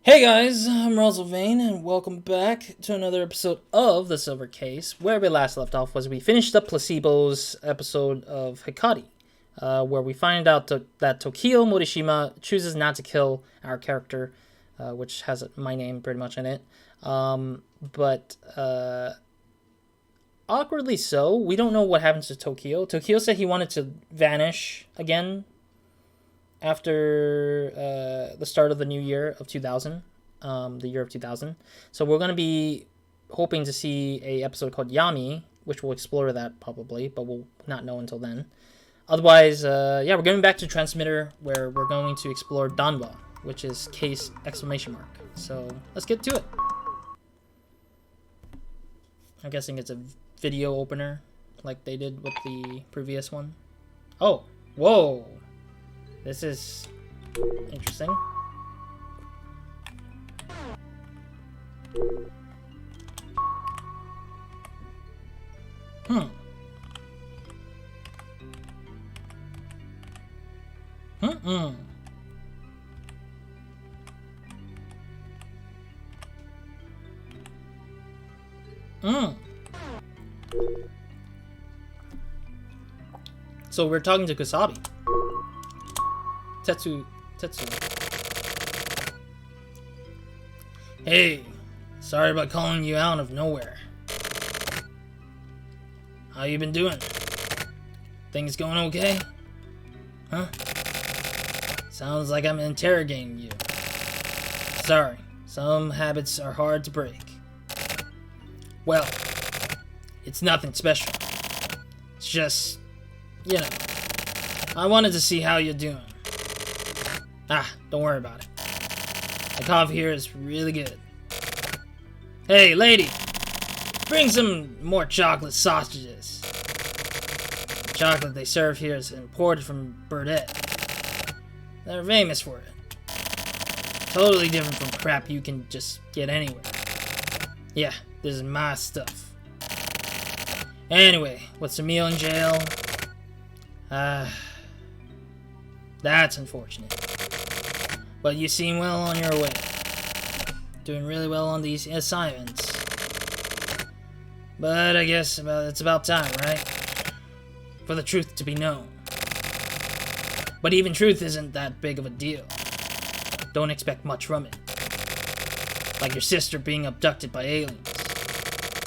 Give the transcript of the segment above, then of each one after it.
Hey guys, I'm RozaldVane, and welcome back to another episode of The Silver Case. Where we last left off was we finished up Placebo's episode of Hikari, where we find out that Tokio Morishima chooses not to kill our character, which has my name pretty much in it. But awkwardly so, we don't know what happens to Tokio. Tokio said he wanted to vanish again after the start of the new year of 2000, the year of 2000. So we're going to be hoping to see a episode called Yami, which will explore that probably, but we'll not know until then. Otherwise, yeah, we're going back to Transmitter, where we're going to explore Danwa, which is case exclamation mark. So let's get to it. I'm guessing it's a video opener, like they did with the previous one. Oh, whoa. This is interesting. Hmm. Mm-mm. Mm. So we're talking to Kusabi. Tetsu. Hey, sorry about calling you out of nowhere. How you been doing? Things going okay? Huh? Sounds like I'm interrogating you. Sorry, some habits are hard to break. Well, it's nothing special. It's just, you know, I wanted to see how you're doing. Don't worry about it. The coffee here is really good. Hey, lady! Bring some more chocolate sausages. The chocolate they serve here is imported from Burdett. They're famous for it. Totally different from crap you can just get anywhere. Yeah, this is my stuff. Anyway, what's the meal in jail? That's unfortunate. But you seem well on your way. Doing really well on these assignments. But I guess it's about time, right? For the truth to be known. But even truth isn't that big of a deal. Don't expect much from it. Like your sister being abducted by aliens.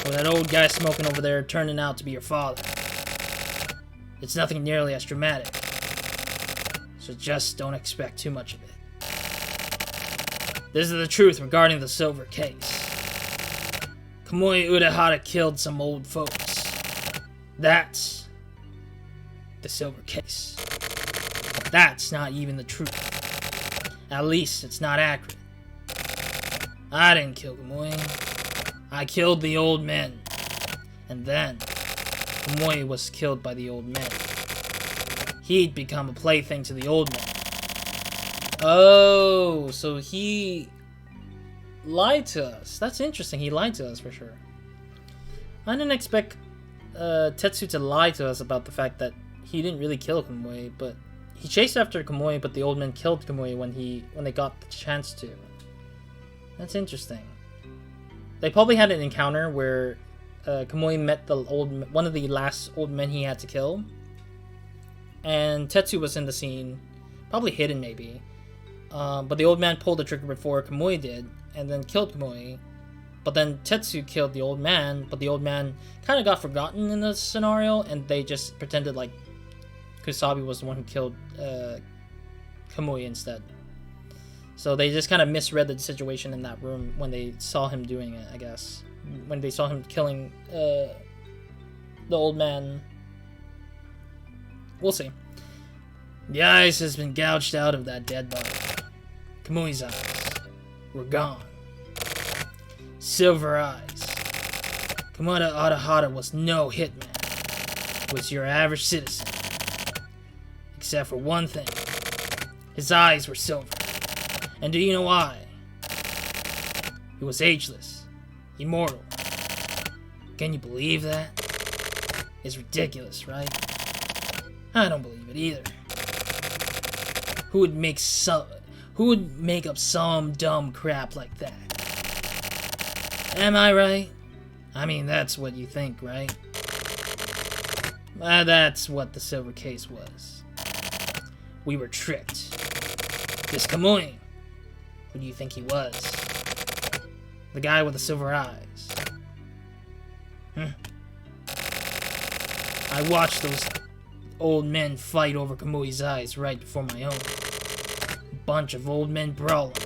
Or that old guy smoking over there turning out to be your father. It's nothing nearly as dramatic. So just don't expect too much of it. This is the truth regarding the silver case. Kamui Urahara killed some old folks. That's the silver case. That's not even the truth. At least it's not accurate. I didn't kill Kamui. I killed the old men. And then, Kamui was killed by the old men. He'd become a plaything to the old men. Oh, so he lied to us. That's interesting. He lied to us for sure. I didn't expect Tetsu to lie to us about the fact that he didn't really kill Kamui, but he chased after Kamui, but the old men killed Kamui when they got the chance to. That's interesting. They probably had an encounter where Kamui met one of the last old men he had to kill, and Tetsu was in the scene, probably hidden maybe. But the old man pulled the trigger before Kamui did, and then killed Kamui. But then Tetsu killed the old man, but the old man kind of got forgotten in the scenario, and they just pretended like Kusabi was the one who killed Kamui instead. So they just kind of misread the situation in that room when they saw him doing it, I guess. When they saw him killing the old man. We'll see. The eyes has been gouged out of that dead body. Kamui's eyes were gone. Silver eyes. Kamui Urahara was no hitman. He was your average citizen. Except for one thing. His eyes were silver. And do you know why? He was ageless. Immortal. Can you believe that? It's ridiculous, right? I don't believe it either. Who would Who would make up some dumb crap like that? Am I right? I mean, that's what you think, right? That's what the silver case was. We were tricked. This Kamui, who do you think he was? The guy with the silver eyes. I watched those old men fight over Kamui's eyes right before my own. Bunch of old men brawling.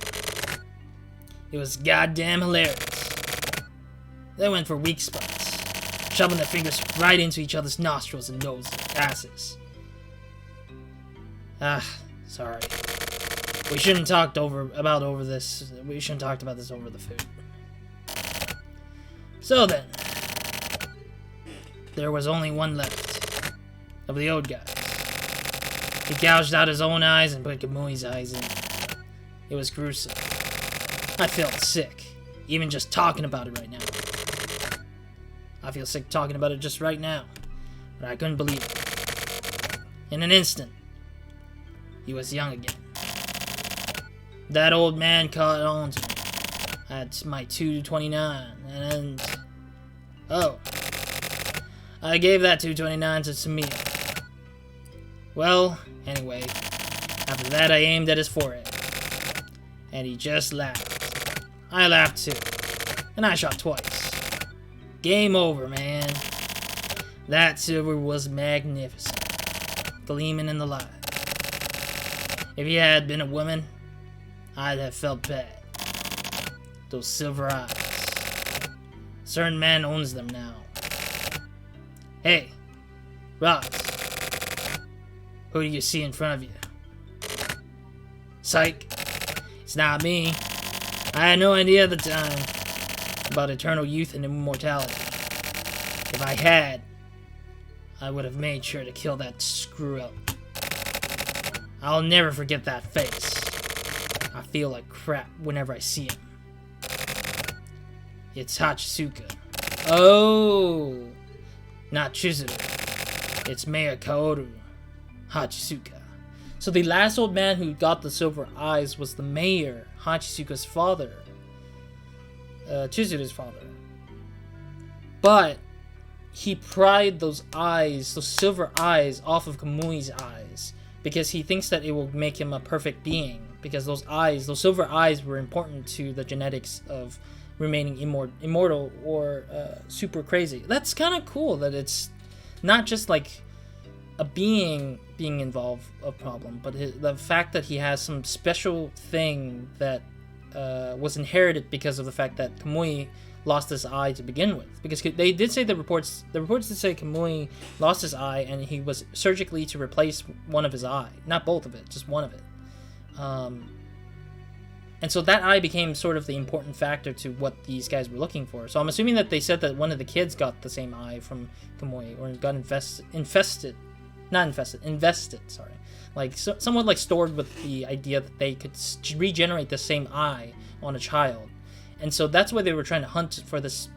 It was goddamn hilarious. They went for weak spots, shoving their fingers right into each other's nostrils and noses and asses. Sorry. We shouldn't talk about this. We shouldn't talk about this over the food. So then, there was only one left of the old guys. He gouged out his own eyes and put Kamui's eyes in. It was gruesome. I felt sick, even just talking about it right now. I feel sick talking about it just right now, but I couldn't believe it. In an instant, he was young again. That old man caught on to me at my 229, and oh, I gave that 229 to Samiya. Well, anyway, after that I aimed at his forehead, and he just laughed. I laughed too, and I shot twice. Game over, man. That silver was magnificent, gleaming in the light. If he had been a woman, I'd have felt bad. Those silver eyes. Certain man owns them now. Hey, Roz. Who do you see in front of you? Psych. It's not me. I had no idea at the time about eternal youth and immortality. If I had, I would have made sure to kill that screw-up. I'll never forget that face. I feel like crap whenever I see him. It's Hachisuka. Oh! Not Chizuru. It's Mayor Kaoru. Hachisuka. So the last old man who got the silver eyes was the mayor, Hachisuka's father. Chizuru's father. But he pried those eyes, those silver eyes, off of Kamui's eyes because he thinks that it will make him a perfect being. Because those eyes, those silver eyes, were important to the genetics of remaining immortal or super crazy. That's kind of cool that it's not just like a being involved a problem, but the fact that he has some special thing that was inherited because of the fact that Kamui lost his eye to begin with. Because they did say the reports did say Kamui lost his eye and he was surgically to replace one of his eye, not both of it, just one of it. And so that eye became sort of the important factor to what these guys were looking for. So I'm assuming that they said that one of the kids got the same eye from Kamui, or got invested, sorry. Like, somewhat like stored with the idea that they could regenerate the same eye on a child. And so that's why they were trying to hunt for this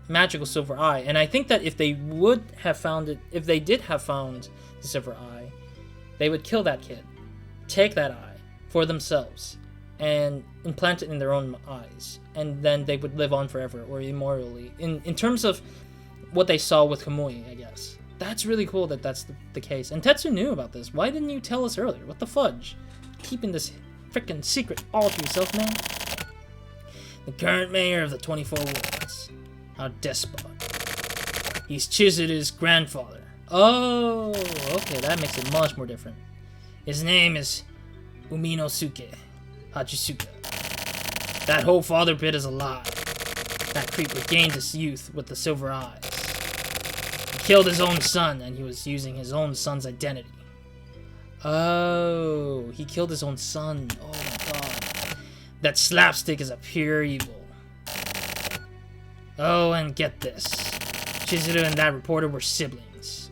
magical silver eye. And I think that if they would have found it, if they did have found the silver eye, they would kill that kid, take that eye for themselves, and implant it in their own eyes, and then they would live on forever or immortally. In terms of what they saw with Kamui, I guess. That's really cool that that's the case. And Tetsu knew about this. Why didn't you tell us earlier? What the fudge? Keeping this freaking secret all to yourself, man? The current mayor of the 24 wards. How despot. He's Chizuru's grandfather. Oh, okay, that makes it much more different. His name is Uminosuke Hachisuka. That whole father bit is a lie. That creep regained his youth with the silver eyes. He killed his own son, and he was using his own son's identity. Oh, he killed his own son. Oh my god. That slapstick is a pure evil. Oh, and get this. Chizuru and that reporter were siblings.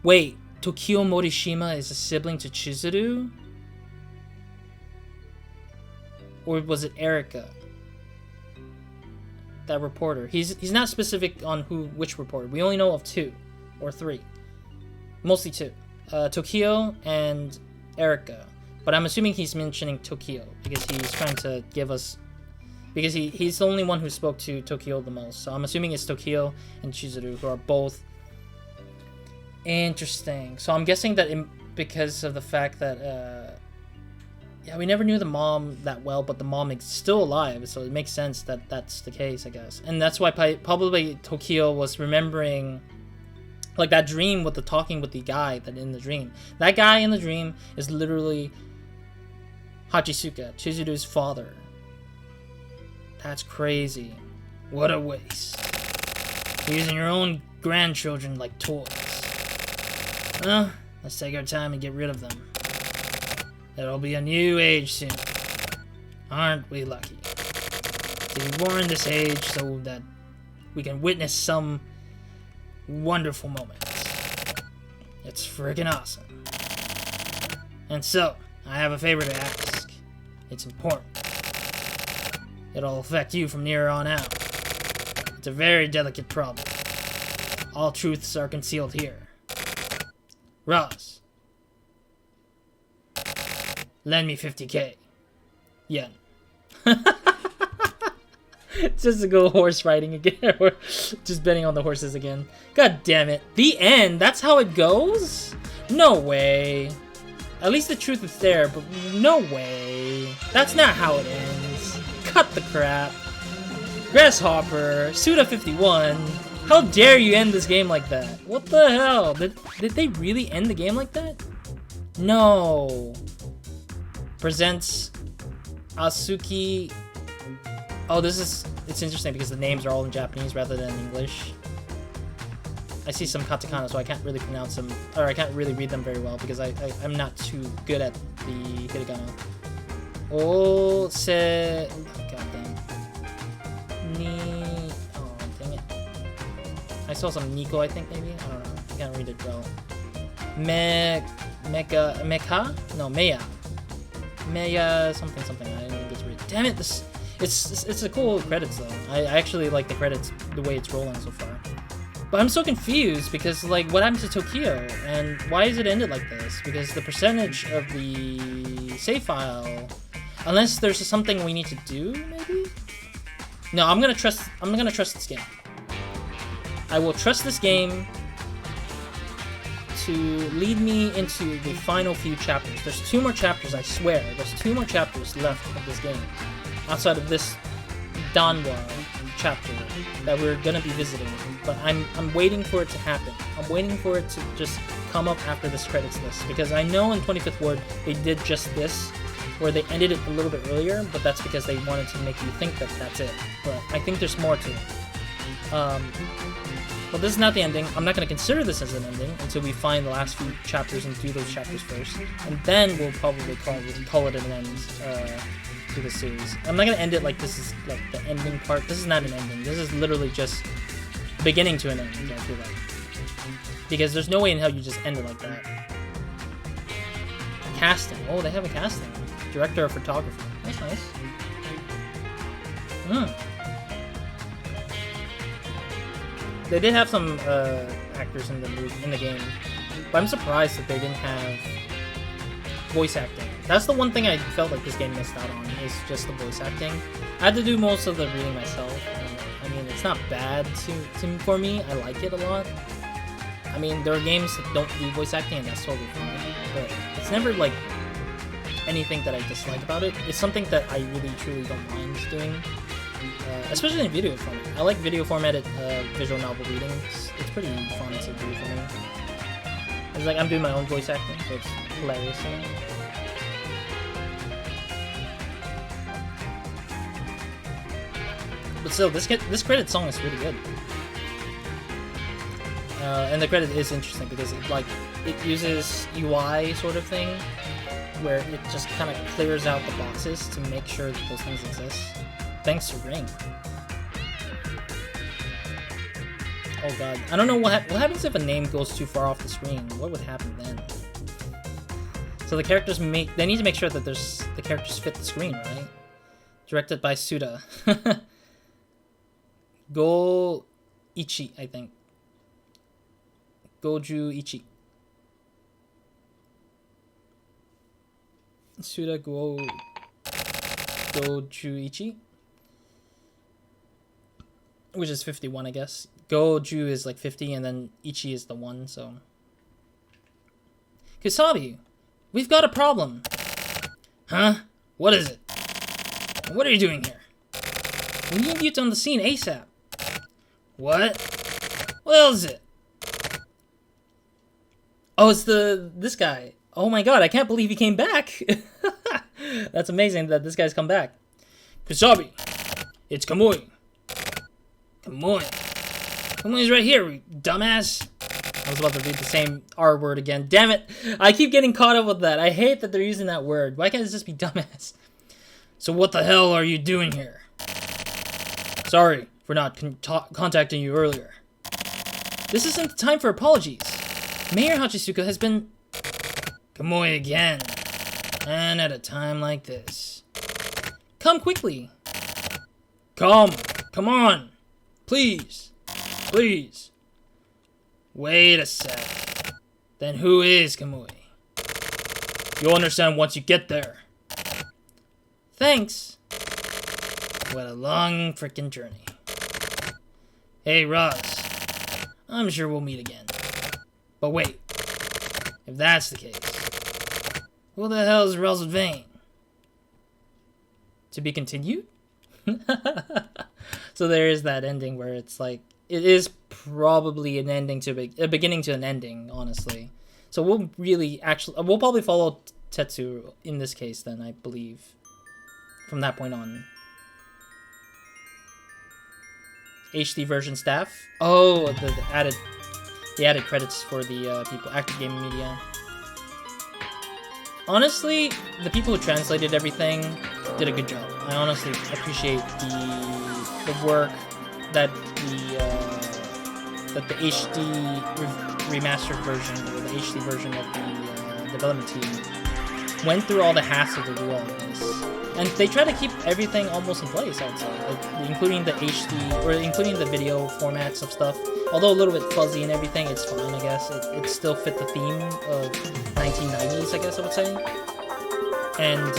Wait, Tokio Morishima is a sibling to Chizuru? Or was it Erika? That reporter. He's not specific on which reporter. We only know of 2 or 3. Mostly 2. Tokio and Erica. But I'm assuming he's mentioning Tokio because he's trying to give us... Because he's the only one who spoke to Tokio the most. So I'm assuming it's Tokio and Chizuru, who are both interesting. So I'm guessing that because of the fact that... yeah, we never knew the mom that well, but the mom is still alive. So it makes sense that that's the case, I guess. And that's why probably Tokio was remembering... Like that dream with the talking with the guy that in the dream. That guy in the dream is literally Hachisuka, Chizuru's father. That's crazy. What a waste. Using your own grandchildren like toys. Well, let's take our time and get rid of them. There'll be a new age soon. Aren't we lucky? To be born this age so that we can witness some wonderful moments. It's freaking awesome. And so, I have a favor to ask. It's important. It'll affect you from here on out. It's a very delicate problem. All truths are concealed here. Roz, lend me 50k yen. Just to go horse riding again, or just betting on the horses again. God damn it. The end? That's how it goes? No way. At least the truth is there, but no way. That's not how it ends. Cut the crap. Grasshopper, Suda51. How dare you end this game like that? What the hell? Did they really end the game like that? No. Presents Asuki. Oh, it's interesting because the names are all in Japanese rather than English. I see some katakana, so I can't really pronounce them, or I can't really read them very well because I'm not too good at the hiragana. Oh, goddamn. Oh, dang it. I saw some Nico, I think, maybe? I don't know. I can't read it well. Mecha? No, Meya. Meya something. I didn't get to read. Damn it, it's a cool credits though. I actually like the credits, the way it's rolling so far. But I'm so confused because, like, what happened to Tokio? And why is it ended like this? Because the percentage of the save file... Unless there's something we need to do, maybe? No, I'm gonna trust this game. I will trust this game to lead me into the final few chapters. There's 2 more chapters, I swear. There's 2 more chapters left of this game. Outside of this Danwa chapter that we're gonna be visiting, but I'm waiting for it to happen. I'm waiting for it to just come up after this credits list, because I know in 25th Ward they did just this, where they ended it a little bit earlier, but that's because they wanted to make you think that that's it. But I think there's more to it. But this is not the ending. I'm not going to consider this as an ending until we find the last few chapters and do those chapters first, and then we'll probably call it an end to the series. I'm not going to end it like this is like the ending part. This is not an ending. This is literally just beginning to an end, I feel like. Because there's no way in hell you just end it like that. Casting. Oh, they have a casting. Director of photography. That's nice. They did have some actors in the game, but I'm surprised that they didn't have voice acting. That's the one thing I felt like this game missed out on, is just the voice acting. I had to do most of the reading myself. I mean, it's not bad for me. I like it a lot. I mean, there are games that don't do voice acting, and that's totally fine. But it's never like anything that I dislike about it. It's something that I really truly don't mind doing, especially in video format. I like video formatted visual novel readings. It's pretty fun to do for me. It's like I'm doing my own voice acting, so it's hilarious to me. But still, this credit song is really good. And the credit is interesting because it uses UI sort of thing, where it just kind of clears out the boxes to make sure that those things exist. Thanks to Ring. Oh god, I don't know what happens if a name goes too far off the screen. What would happen then? So the characters they need to make sure that the characters fit the screen, right? Directed by Suda. Go Ichi, I think. Goju Ichi. Suda Gojuichi, which is 51, I guess. Goju is like 50, and then Ichi is the 1, so. Kusabi, we've got a problem. Huh? What is it? What are you doing here? We need you on the scene ASAP. What? What else is it? Oh, it's this guy. Oh my god, I can't believe he came back. That's amazing that this guy's come back. Kusabi, it's Kamui. Kamui. Kamui's right here, you dumbass. I was about to read the same R word again. Damn it. I keep getting caught up with that. I hate that they're using that word. Why can't it just be dumbass? So what the hell are you doing here? Sorry for not contacting you earlier. This isn't the time for apologies. Mayor Hachisuka has been... Kamui again. And at a time like this. Come quickly. Come on. Please. Please. Wait a sec. Then who is Kamui? You'll understand once you get there. Thanks. What a long frickin' journey. Hey, Roz. I'm sure we'll meet again. But wait. If that's the case, who the hell is RozaldVane? To be continued? So there is that ending where it's like, it is probably an ending to a beginning to an ending, honestly. So we'll probably follow Tetsu in this case then, I believe. From that point on. HD version staff. Oh, the added credits for the people, Active Gaming Media. Honestly, the people who translated everything did a good job. I honestly appreciate the work that the HD remastered version, or the HD version of the development team went through all the hassle to do all of this. And they try to keep everything almost in place, I would say, like, including the HD, or including the video formats of stuff. Although a little bit fuzzy and everything, it's fine, I guess. It still fit the theme of 1990s, I guess I would say. And,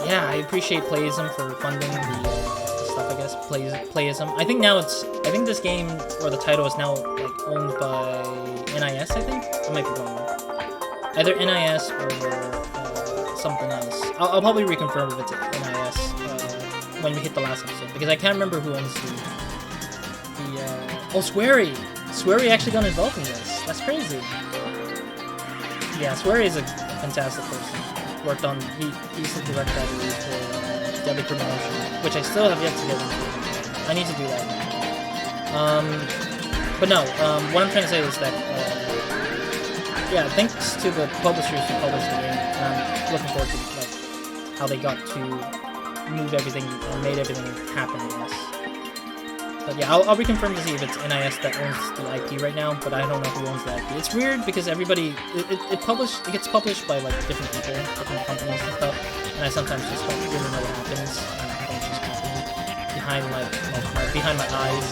yeah, I appreciate Playism for funding the stuff, I guess. Playism. I think this game, or the title, is now, like, owned by NIS, I think? I might be wrong. Either NIS or something else. I'll probably reconfirm if it's NIS when we hit the last episode, because I can't remember who owns oh, Swery! Swery actually got involved in this. That's crazy. Yeah, Swery is a fantastic person. Worked on, he's the director, I believe, for Deadly Premonition, which I still have yet to get into. I need to do that. But no, what I'm trying to say is that, yeah, thanks to the publishers who published the game, and I'm looking forward to, like, how they got to move everything and made everything happen, I guess. But yeah, I'll reconfirm to see if it's NIS that owns the IP right now, but I don't know who owns the IP. It's weird because everybody, it gets published by, like, different people, different companies and stuff, and I sometimes just don't really know what happens, and things just happen behind my eyes.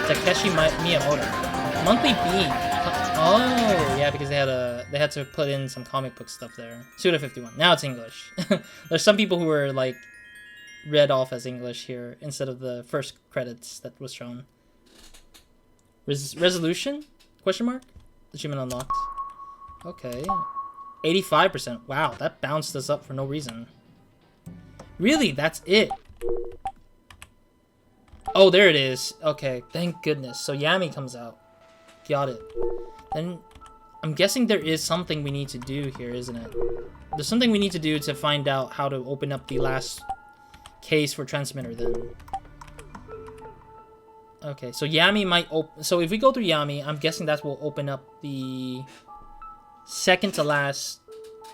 Takeshi Miyamoto. Monthly Bean. Oh, yeah, because they had to put in some comic book stuff there. Suda 51. Now it's English. There's some people who were, like, read off as English here instead of the first credits that was shown. Resolution? Question mark? Achievement unlocked. Okay. 85%. Wow, that bounced us up for no reason. Really? That's it? Oh, there it is. Okay, thank goodness. So Yami comes out. Got it. Then I'm guessing there is something we need to do here, isn't it? There's something we need to do to find out how to open up the last case for transmitter then. Okay, so Yami might open. So if we go through Yami, I'm guessing that will open up the second to last.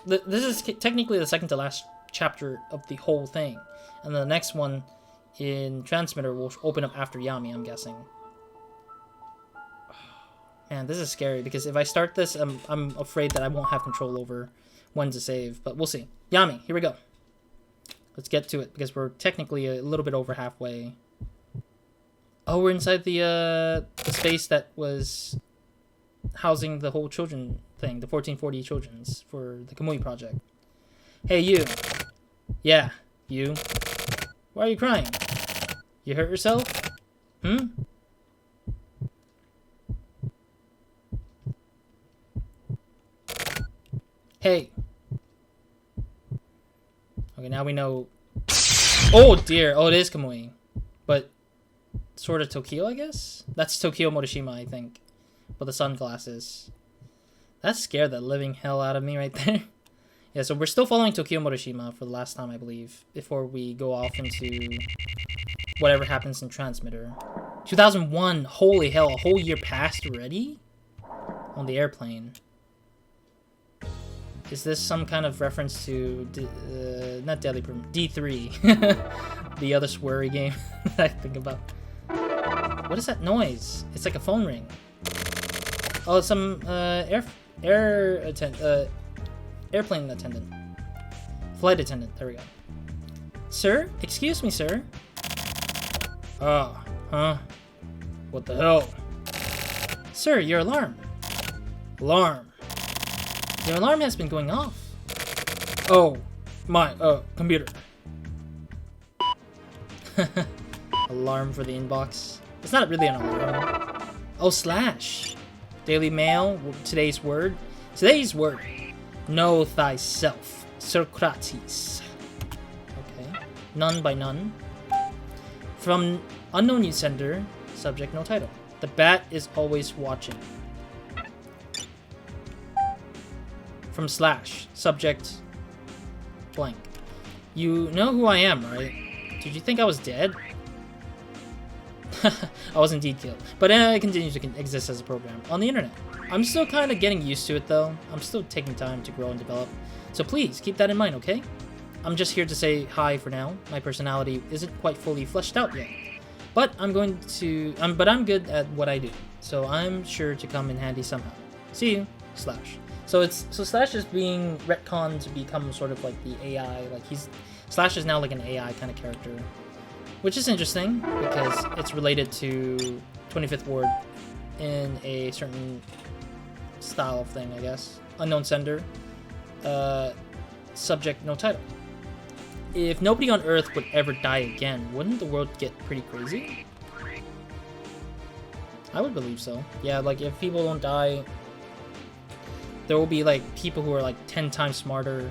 This is technically the second to last chapter of the whole thing, and the next one in transmitter will open up after Yami, I'm guessing. Man, this is scary because if I start this, I'm afraid that I won't have control over when to save, but we'll see. Yami, here we go. Let's get to it because we're technically a little bit over halfway. Oh, we're inside the space that was housing the whole children thing, the 1440 Children's, for the Kamui project. Hey, you. Yeah, you. Why are you crying? You hurt yourself? Hmm? Hey. Okay, now we know. Oh dear. Oh, it is Kamui. But sort of Tokio, I guess? That's Tokio Morishima, I think. With the sunglasses. That scared the living hell out of me right there. Yeah, so we're still following Tokio Morishima for the last time, I believe. Before we go off into whatever happens in Transmitter. 2001. Holy hell. A whole year passed already? On the airplane. Is this some kind of reference to, not Deadly Premonition, D3, the other sweary game that I think about? What is that noise? It's like a phone ring. Oh, some airplane attendant, flight attendant. There we go. Sir, excuse me, sir. Huh? What the hell? Sir, your alarm. Alarm. Your alarm has been going off. Oh, my, computer. Alarm for the inbox. It's not really an alarm. Oh, slash. Daily Mail, today's word. Today's word. Know thyself. Socrates. Okay. None by none. From unknown news sender. Subject, no title. The bat is always watching. From slash, subject, blank. You know who I am, right? Did you think I was dead? I was indeed killed, but I continue to exist as a program on the internet. I'm still kind of getting used to it though. I'm still taking time to grow and develop. So please keep that in mind, okay? I'm just here to say hi for now. My personality isn't quite fully fleshed out yet, but I'm good at what I do. So I'm sure to come in handy somehow. See you, slash. So Slash is being retconned to become sort of like the AI, like Slash is now like an AI kind of character, which is interesting because it's related to 25th Ward in a certain style of thing, I guess. Unknown sender, subject, no title. If nobody on Earth would ever die again, wouldn't the world get pretty crazy? I would believe so. Yeah, like if people don't die, there will be like people who are like 10 times smarter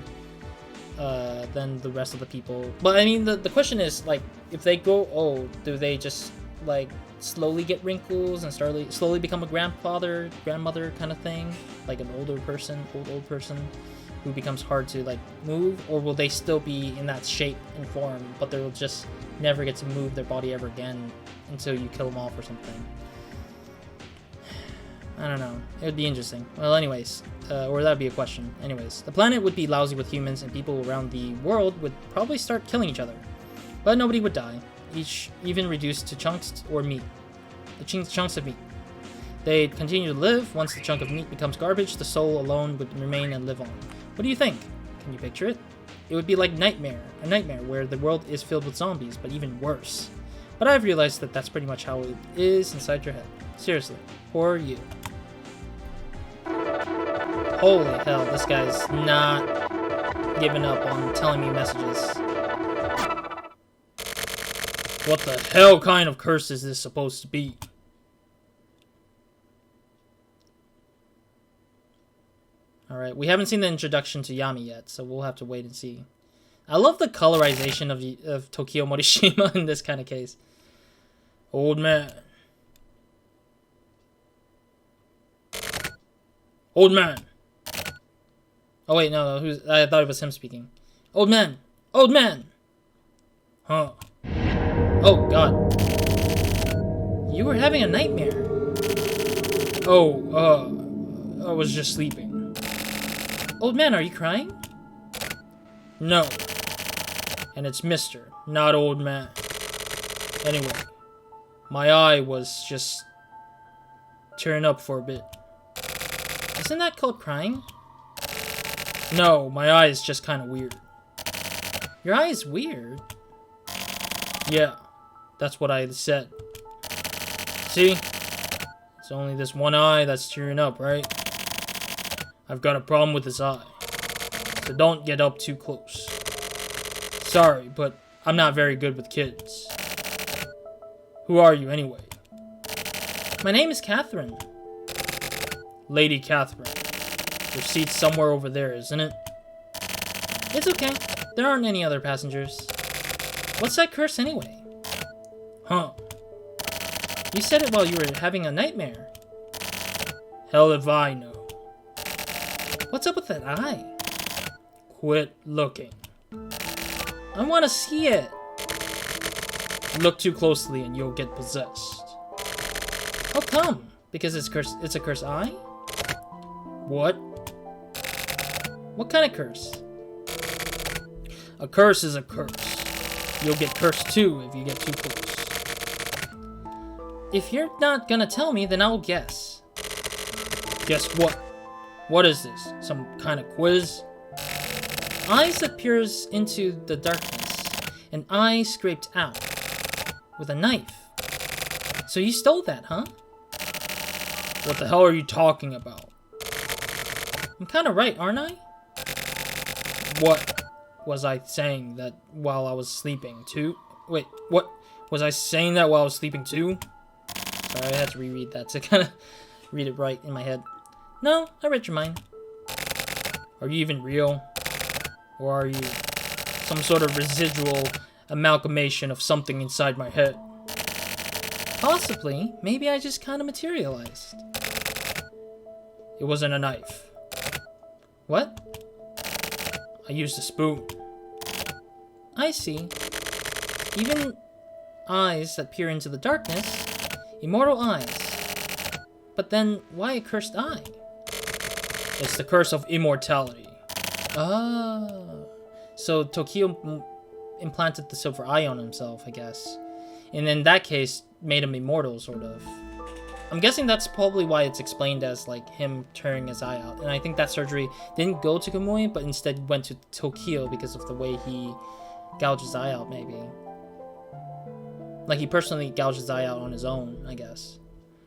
than the rest of the people. But I mean, the question is like, if they go old, do they just like slowly get wrinkles and slowly become a grandmother kind of thing, like an old person who becomes hard to like move, or will they still be in that shape and form, but they'll just never get to move their body ever again until you kill them off or something? I don't know. It would be interesting. Well, anyways, or that'd be a question. Anyways, the planet would be lousy with humans, and people around the world would probably start killing each other. But nobody would die, even reduced to chunks or meat. Chunks of meat. They'd continue to live. Once the chunk of meat becomes garbage, the soul alone would remain and live on. What do you think? Can you picture it? It would be like a nightmare where the world is filled with zombies, but even worse. But I've realized that that's pretty much how it is inside your head. Seriously, for you. Holy hell, this guy's not giving up on telling me messages. What the hell kind of curse is this supposed to be? Alright, we haven't seen the introduction to Yami yet, so we'll have to wait and see. I love the colorization of Tokio Morishima in this kind of case. Old man. Old man. Oh wait, no, I thought it was him speaking. Old man. Old man. Huh. Oh god. You were having a nightmare. Oh, I was just sleeping. Old man, are you crying? No. And it's Mr., not old man. Anyway, my eye was just tearing up for a bit. Isn't that called crying? No, my eye is just kind of weird. Your eye is weird? Yeah, that's what I said. See? It's only this one eye that's tearing up, right? I've got a problem with his eye. So don't get up too close. Sorry, but I'm not very good with kids. Who are you anyway? My name is Catherine. Lady Catherine. Your seat's somewhere over there, isn't it? It's okay. There aren't any other passengers. What's that curse anyway? Huh. You said it while you were having a nightmare. Hell if I know. What's up with that eye? Quit looking. I want to see it. Look too closely and you'll get possessed. How come? Because it's a cursed eye? What? What kind of curse? A curse is a curse. You'll get cursed too if you get too close. If you're not gonna tell me, then I'll guess. Guess what? What is this? Some kind of quiz? Eyes that peers into the darkness. An eye scraped out. With a knife. So you stole that, huh? What the hell are you talking about? I'm kinda right, aren't I? What was I saying that while I was sleeping too? Wait, what? Was I saying that while I was sleeping too? Sorry, I had to reread that to kind of read it right in my head. No, I read your mind. Are you even real? Or are you some sort of residual amalgamation of something inside my head? Possibly. Maybe I just kind of materialized. It wasn't a knife. What? I used a spoon. I see. Even eyes that peer into the darkness. Immortal eyes. But then, why a cursed eye? It's the curse of immortality. Ah. So Tokio implanted the silver eye on himself, I guess. And in that case, made him immortal, sort of. I'm guessing that's probably why it's explained as, like, him tearing his eye out. And I think that surgery didn't go to Kamui, but instead went to Tokio because of the way he gouged his eye out, maybe. Like, he personally gouged his eye out on his own, I guess.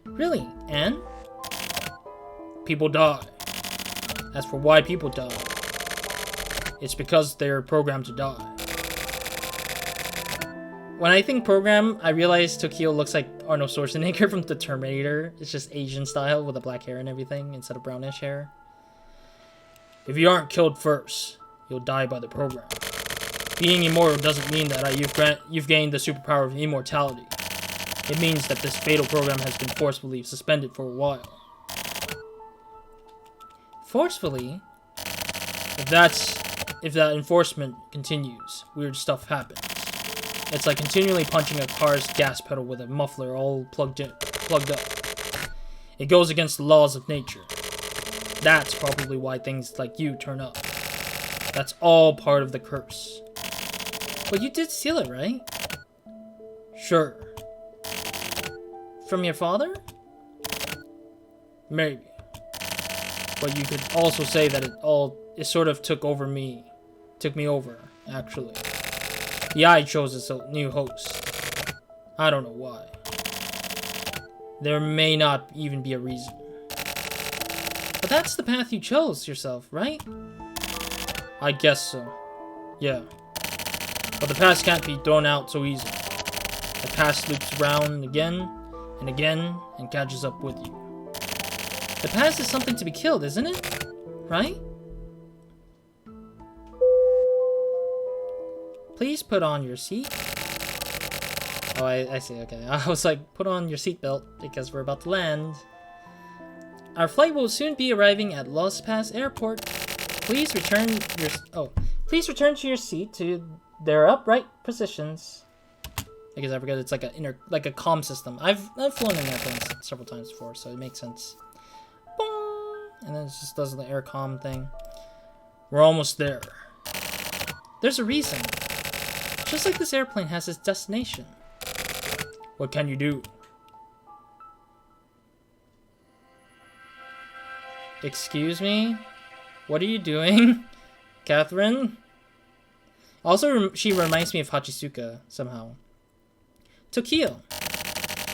Really? And? People die. As for why people die, it's because they're programmed to die. When I think program, I realize Tokio looks like Arnold Schwarzenegger from the Terminator. It's just Asian style with the black hair and everything instead of brownish hair. If you aren't killed first, you'll die by the program. Being immortal doesn't mean that you've gained the superpower of immortality. It means that this fatal program has been forcefully suspended for a while. Forcefully? If that enforcement continues, weird stuff happens. It's like continually punching a car's gas pedal with a muffler all plugged up. It goes against the laws of nature. That's probably why things like you turn up. That's all part of the curse. But you did steal it, right? Sure. From your father? Maybe. But you could also say that it sort of took me over, actually. The eye chose its new host. I don't know why. There may not even be a reason. But that's the path you chose yourself, right? I guess so. Yeah. But the past can't be thrown out so easily. The past loops around again and again and catches up with you. The past is something to be killed, isn't it? Right? Please put on your seat. Oh, I see, okay. I was like, put on your seatbelt because we're about to land. Our flight will soon be arriving at Los Pass Airport. Please return to your seat to their upright positions. I guess I forget it's like a comm system. I've flown in airplanes several times before, so it makes sense. Boom! And then it just does the air comm thing. We're almost there. There's a reason. Just like this airplane has its destination. What can you do? Excuse me? What are you doing? Catherine? Also, she reminds me of Hachisuka, somehow. Tokio.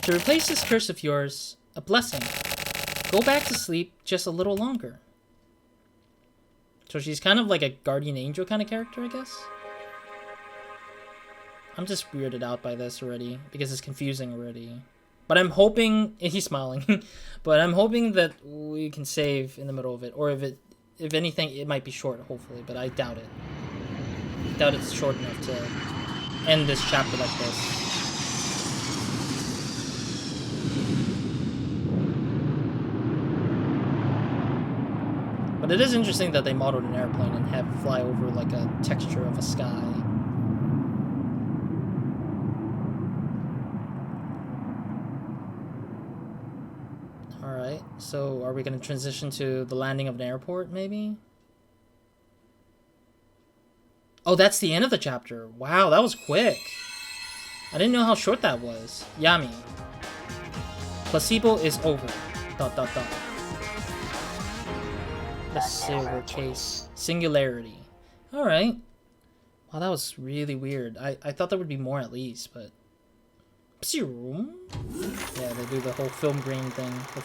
To replace this curse of yours, a blessing. Go back to sleep just a little longer. So she's kind of like a guardian angel kind of character, I guess. I'm just weirded out by this already because it's confusing already. But I'm hoping he's smiling. But I'm hoping that we can save in the middle of it, or if anything, it might be short, hopefully. But I doubt it. I doubt it's short enough to end this chapter like this. But it is interesting that they modeled an airplane and have it fly over like a texture of a sky. Alright, so are we going to transition to the landing of an airport, maybe? Oh, that's the end of the chapter. Wow, that was quick. I didn't know how short that was. Yami. Placebo is over. ... The silver case. Singularity. Alright. Wow, that was really weird. I thought there would be more at least, but... Yeah, they do the whole film grain thing. The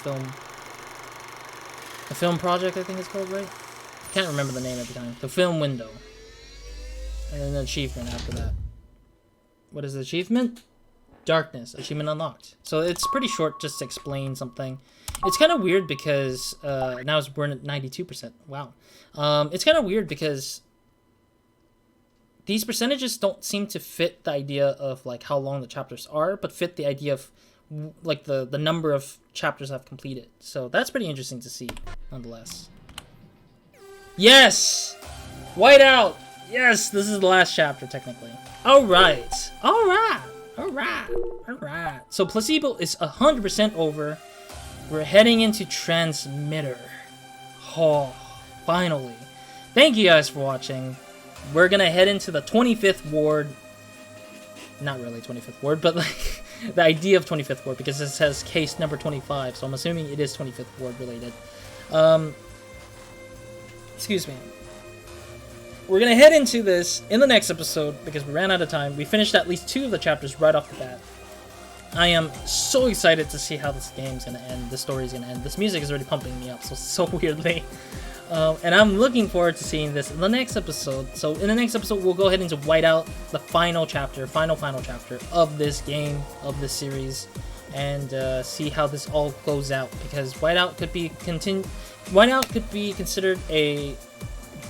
film project, I think it's called, right? Can't remember the name every time. The film window. And then an achievement after that. What is the achievement? Darkness. Achievement unlocked. So it's pretty short just to explain something. It's kind of weird because... now we're at 92%. Wow. It's kind of weird because... these percentages don't seem to fit the idea of like how long the chapters are, but fit the idea of like the number of chapters I've completed. So that's pretty interesting to see, nonetheless. Yes! Whiteout! Yes, this is the last chapter, technically. Alright. Alright. So Placebo is 100% over. We're heading into Transmitter. Oh, finally. Thank you guys for watching. We're gonna head into the 25th ward. Not really 25th ward, but like the idea of 25th ward, because it says case number 25, so I'm assuming it is 25th ward related. Excuse me. We're gonna head into this in the next episode because we ran out of time. We finished at least 2 of the chapters right off the bat. I am so excited to see how this game's gonna end, the story's gonna end. This music is already pumping me up so weirdly. And I'm looking forward to seeing this in the next episode. So in the next episode, we'll go ahead into Whiteout, the final chapter of this game, of this series, and see how this all goes out. Because Whiteout could be considered a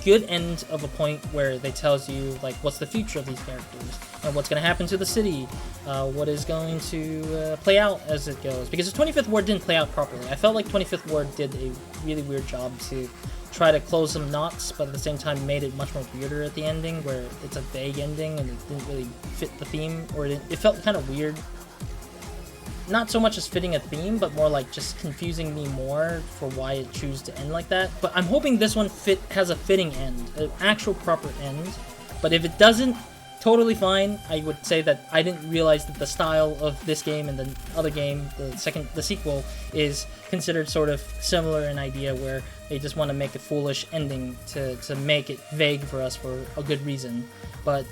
good end of a point where they tells you like what's the future of these characters and what's going to happen to the city, what is going to play out as it goes. Because the 25th Ward didn't play out properly. I felt like 25th Ward did a really weird job to try to close some knots, but at the same time made it much more weirder at the ending, where it's a vague ending and it didn't really fit the theme, or it felt kind of weird. Not so much as fitting a theme, but more like just confusing me more for why it chose to end like that. But I'm hoping this one has a fitting end, an actual proper end. But if it doesn't, totally fine. I would say that I didn't realize that the style of this game and the other game, the sequel, is considered sort of similar in idea, where they just want to make a foolish ending to make it vague for us for a good reason. But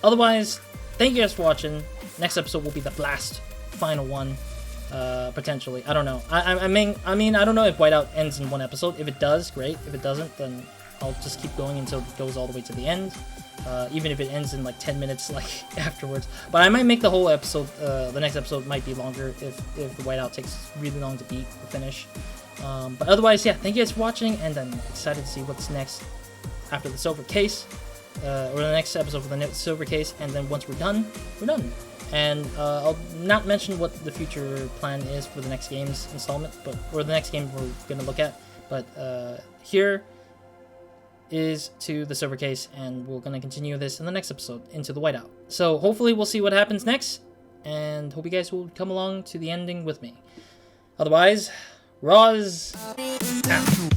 otherwise, thank you guys for watching. Next episode will be the last, final one, potentially. I don't know. I mean, I don't know if Whiteout ends in one episode. If it does, great. If it doesn't, then I'll just keep going until it goes all the way to the end. Even if it ends in like 10 minutes like afterwards. But I might make the whole episode, the next episode might be longer if the Whiteout takes really long to beat or finish. But otherwise, yeah, thank you guys for watching, and I'm excited to see what's next after the silver case, or the next episode for the silver case, and then once we're done, we're done. And I'll not mention what the future plan is for the next game's installment, or the next game we're going to look at, but here is to the silver case, and we're going to continue this in the next episode into the Whiteout. So hopefully we'll see what happens next, and hope you guys will come along to the ending with me. Otherwise, Roz out.